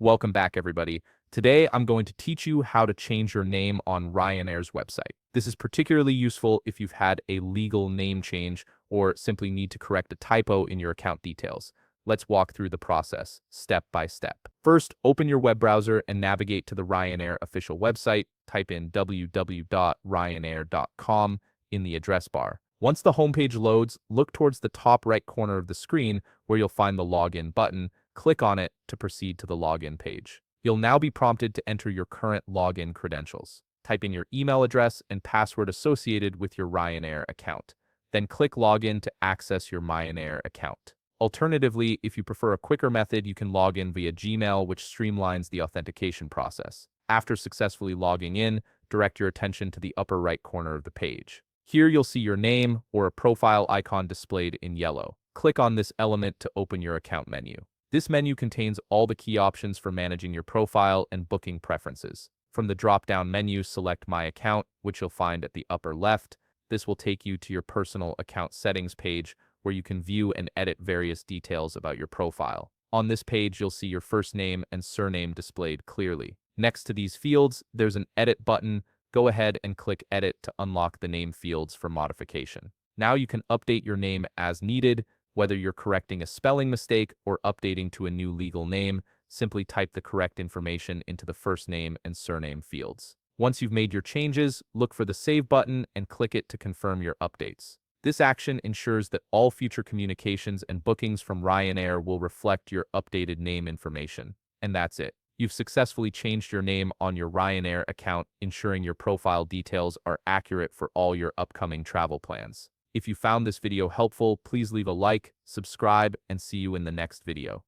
Welcome back, everybody. Today, I'm going to teach you how to change your name on Ryanair's website. This is particularly useful if you've had a legal name change or simply need to correct a typo in your account details. Let's walk through the process step by step. First, open your web browser and navigate to the Ryanair official website. Type in www.ryanair.com in the address bar. Once the homepage loads, look towards the top right corner of the screen where you'll find the login button. Click on it to proceed to the login page. You'll now be prompted to enter your current login credentials. Type in your email address and password associated with your Ryanair account. Then click Login to access your Ryanair account. Alternatively, if you prefer a quicker method, you can log in via Gmail, which streamlines the authentication process. After successfully logging in, direct your attention to the upper right corner of the page. Here you'll see your name or a profile icon displayed in yellow. Click on this element to open your account menu. This menu contains all the key options for managing your profile and booking preferences. From the drop-down menu, select My Account, which you'll find at the upper left. This will take you to your personal account settings page, where you can view and edit various details about your profile. On this page, you'll see your first name and surname displayed clearly. Next to these fields, there's an Edit button. Go ahead and click Edit to unlock the name fields for modification. Now you can update your name as needed. Whether you're correcting a spelling mistake or updating to a new legal name, simply type the correct information into the first name and surname fields. Once you've made your changes, look for the Save button and click it to confirm your updates. This action ensures that all future communications and bookings from Ryanair will reflect your updated name information. And that's it. You've successfully changed your name on your Ryanair account, ensuring your profile details are accurate for all your upcoming travel plans. If you found this video helpful, please leave a like, subscribe, and see you in the next video.